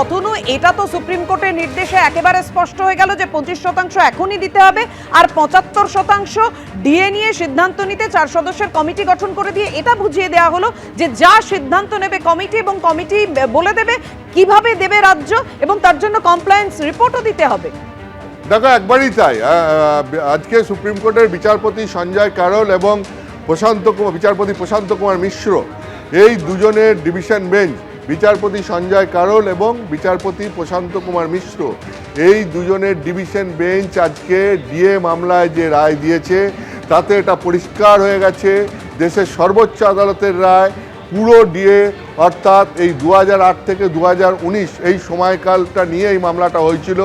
অতনু, এটা তো সুপ্রিম কোর্টের নির্দেশে একেবারে স্পষ্ট হয়ে গেল যে 25% এখনই দিতে হবে, আর 75% ডিএ নিয়ে সিদ্ধান্ত নিতে 4 সদস্যের কমিটি গঠন করে দিয়ে এটা বুঝিয়ে দেওয়া হলো যে যা সিদ্ধান্ত নেবে কমিটি, এবং কমিটি বলে দেবে কিভাবে দেবে রাজ্য, এবং তার জন্য কমপ্লায়েন্স রিপোর্টও দিতে হবে। দেখো, একবারই তাই। আজকে সুপ্রিম কোর্টের বিচারপতি সঞ্জয় কারোল এবং বিচারপতি প্রশান্ত কুমার মিশ্র, এই দুজনের ডিভিশন বেঞ্চ, বিচারপতি সঞ্জয় কারোল এবং বিচারপতি প্রশান্ত কুমার মিশ্র, এই দুজনের ডিভিশন বেঞ্চ আজকে ডিএ মামলায় যে রায় দিয়েছে তাতে এটা পরিষ্কার হয়ে গেছে দেশের সর্বোচ্চ আদালতের রায়। পুরো ডিএ অর্থাৎ এই 2008 থেকে 2019 এই সময়কালটা নিয়ে এই মামলাটা হয়েছিল,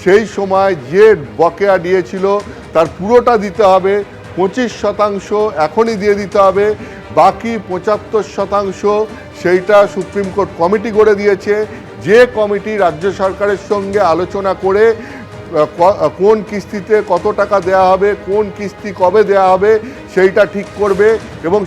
সেই সময় যে বকেয়া ডিএ ছিল তার পুরোটা দিতে হবে, 25% এখনই দিয়ে দিতে হবে, বাকি 75% সেইটা সুপ্রিম কোর্ট কমিটি করে দিয়েছে। যে কমিটি রাজ্য সরকারের সঙ্গে আলোচনা করে কোন কিস্তিতে কত টাকা দেয়া হবে, কোন কিস্তি কবে দেয়া হবে সেইটা ঠিক করবে, এবং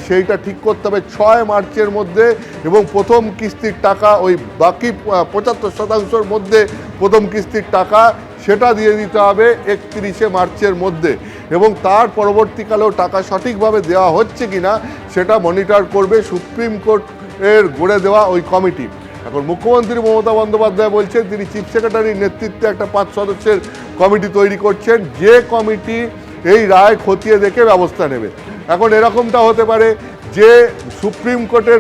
সেইটা ঠিক করতে হবে 6 মার্চের মধ্যে, এবং প্রথম কিস্তির টাকা ওই বাকি 75%-র মধ্যে প্রথম কিস্তির টাকা সেটা দিয়ে দিতে হবে 31শে মার্চের মধ্যে, এবং তার পরবর্তীকালেও টাকা সঠিকভাবে দেওয়া হচ্ছে কিনা সেটা মনিটর করবে সুপ্রিম কোর্টের গড়ে দেওয়া ওই কমিটি। এখন মুখ্যমন্ত্রী মমতা বন্দ্যোপাধ্যায় বলছেন তিনি চিফ সেক্রেটারির নেতৃত্বে একটা 5 সদস্যের কমিটি তৈরি করছেন, যে কমিটি এই রায় খতিয়ে দেখে ব্যবস্থা নেবে। এখন এরকমটা হতে পারে যে সুপ্রিম কোর্টের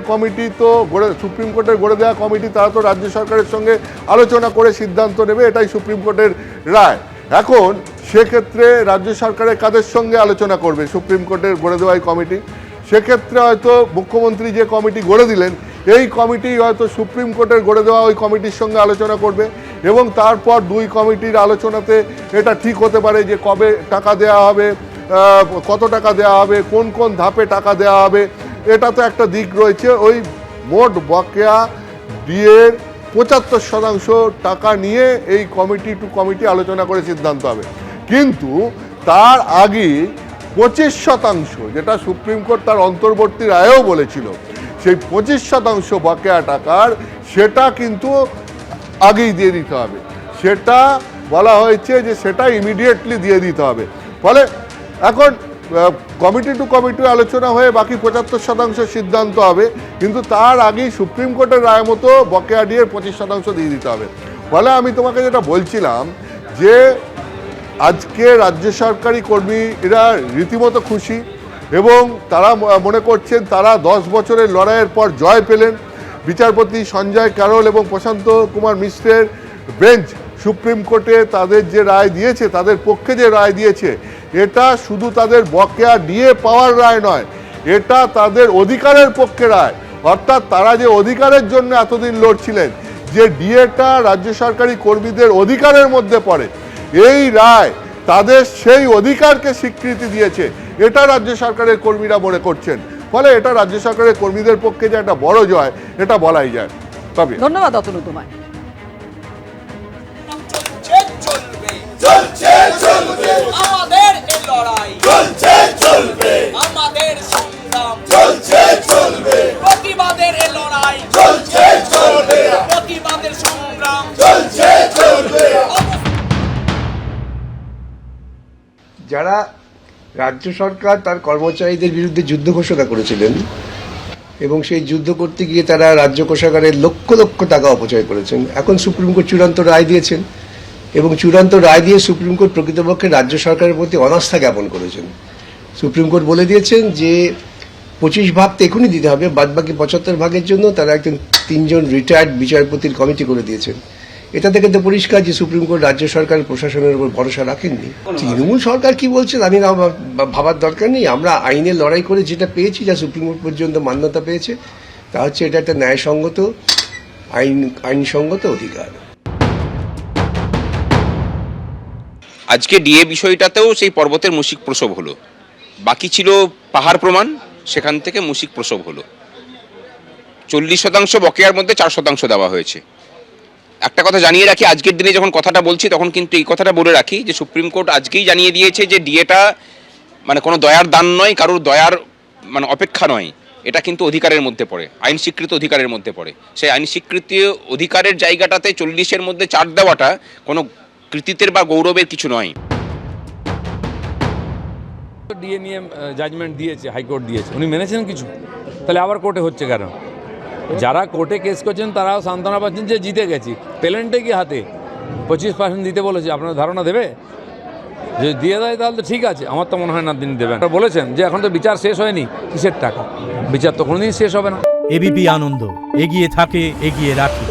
গড়ে দেওয়া কমিটি, তারা তো রাজ্য সরকারের সঙ্গে আলোচনা করে সিদ্ধান্ত নেবে, এটাই সুপ্রিম কোর্টের রায়। এখন সেক্ষেত্রে রাজ্য সরকারের কাদের সঙ্গে আলোচনা করবে সুপ্রিম কোর্টের গড়ে দেওয়া এই কমিটি? সেক্ষেত্রে হয়তো মুখ্যমন্ত্রী যে কমিটি গড়ে দিলেন এই কমিটি হয়তো সুপ্রিম কোর্টের গড়ে দেওয়া ওই কমিটির সঙ্গে আলোচনা করবে, এবং তারপর 2 কমিটির আলোচনাতে এটা ঠিক হতে পারে যে কবে টাকা দেওয়া হবে, কত টাকা দেওয়া হবে, কোন কোন ধাপে টাকা দেওয়া হবে। এটা তো একটা দিক রয়েছে। ওই মোট বকেয়া ডিএর 75% টাকা নিয়ে এই কমিটি টু কমিটি আলোচনা করে সিদ্ধান্ত হবে, কিন্তু তার আগে 25% যেটা সুপ্রিম কোর্ট তার অন্তর্বর্তী রায়েও বলেছিল, সেই 25% বকেয়া টাকার সেটা কিন্তু আগেই দিয়ে দিতে হবে। সেটা বলা হয়েছে যে সেটা ইমিডিয়েটলি দিয়ে দিতে হবে। ফলে এখন কমিটি টু কমিটি আলোচনা হয়ে বাকি 75% সিদ্ধান্ত হবে, কিন্তু তার আগেই সুপ্রিম কোর্টের রায় মতো বকেয়া ডিএর 25% দিয়ে দিতে হবে। ফলে আমি তোমাকে যেটা বলছিলাম যে আজকে রাজ্য সরকারি কর্মী এরা রীতিমতো খুশি, এবং তারা মনে করছেন তারা 10 বছরের লড়াইয়ের পর জয় পেলেন। বিচারপতি সঞ্জয় কারোল এবং প্রশান্ত কুমার মিশ্রের বেঞ্চ সুপ্রিম কোর্টে তাদের যে রায় দিয়েছে, তাদের পক্ষে যে রায় দিয়েছে, এটা শুধু তাদের বকেয়া ডিএ পাওয়ার রায় নয়, এটা তাদের অধিকারের পক্ষে রায়। অর্থাৎ তারা যে অধিকারের জন্য এতদিন লড়ছিলেন, যে ডিএটা রাজ্য সরকারি কর্মীদের অধিকারের মধ্যে পড়ে, এই রায় তাদের সেই অধিকারকে স্বীকৃতি দিয়েছে, এটা রাজ্য সরকারের কর্মীরা মনে করছেন। ফলে এটা রাজ্য সরকারের কর্মীদের পক্ষে যে একটা বড় জয়, এটা বলাই যায়। তবে ধন্যবাদ অতনু তোমায়। আমাদের এই লড়াই চলছে চলবে, আমাদের সংগ্রাম চলছে চলবে, প্রতিবাদের এই লড়াই চলছে চলবে, প্রতিবাদের সংগ্রাম চলছে চলবে। যারা রাজ্য সরকার তার কর্মচারীদের বিরুদ্ধে যুদ্ধ ঘোষণা করেছিলেন, এবং সেই যুদ্ধ করতে গিয়ে তারা রাজ্য কোষাগারের লক্ষ লক্ষ টাকা অপচয় করেছেন, এখন সুপ্রিম কোর্ট চূড়ান্ত রায় দিয়েছেন, এবং চূড়ান্ত রায় দিয়ে সুপ্রিম কোর্ট প্রকৃতপক্ষে রাজ্য সরকারের প্রতি অনাস্থা জ্ঞাপন করেছেন। সুপ্রিম কোর্ট বলে দিয়েছেন যে 25 ভাগ তো এখনই দিতে হবে, বাদবাকি 75 ভাগের জন্য তারা একজন 3 জন রিটায়ার্ড বিচারপতির কমিটি করে দিয়েছেন। এটা থেকে তো পরিষ্কার যে সুপ্রিম কোর্ট রাজ্য সরকার প্রশাসনের উপর ভরসা রাখেননি। তৃণমূল সরকার কি বলছে আমি না ভাবার দরকার নেই। আমরা আইনে লড়াই করে যেটা পেয়েছি, যা সুপ্রিম কোর্ট পর্যন্ত মান্যতা পেয়েছে, তা হচ্ছে এটা একটা ন্যায়সঙ্গত আইনসঙ্গত অধিকার। আজকে ডিএ বিষয়টাতেও সেই পর্বতের মুশিক প্রসব হলো, বাকি ছিল পাহাড় প্রমাণ, সেখান থেকে মুশিক প্রসব হলো। 40% বকেয়ার মধ্যে 4% দেওয়া হয়েছে। একটা কথা জানিয়ে রাখি, আজকের দিনে যখন কথাটা বলছি তখন কিন্তু এই কথাটা বলে রাখি যে সুপ্রিম কোর্ট আজকেই জানিয়ে দিয়েছে যে ডিএটা মানে কোনো দয়ার দান নয়, কারোর দয়ার মানে অপেক্ষা নয়, এটা কিন্তু অধিকারের মধ্যে পড়ে, আইন স্বীকৃত অধিকারের মধ্যে পড়ে। সেই আইন স্বীকৃত অধিকারের জায়গাটাতে 40-এর মধ্যে 4 দেওয়াটা কোনো কৃতিত্বের বা গৌরবের কিছু নয়। ডিএ নিয়ে জাজমেন্ট দিয়েছে, হাইকোর্ট দিয়েছে, উনি মেনেছেন কিছু? তাহলে আবার কোর্টে হচ্ছে কেন? যারা কোর্টে কেস করছেন তারাও সান্ত্বনা পাচ্ছেন যে জিতে গেছি। পেলেন্টে কি হাতে 25% দিতে বলেছে, আপনার ধারণা দেবে? যদি দিয়ে দেয় তাহলে তো ঠিক আছে, আমার তো মনে হয় না তিনি দেবেন। বলেছেন যে এখন তো বিচার শেষ হয়নি, কিসের টাকা? বিচার তো কোনোদিন শেষ হবে না। এবিপি আনন্দ, এগিয়ে থাকে, এগিয়ে রাখে।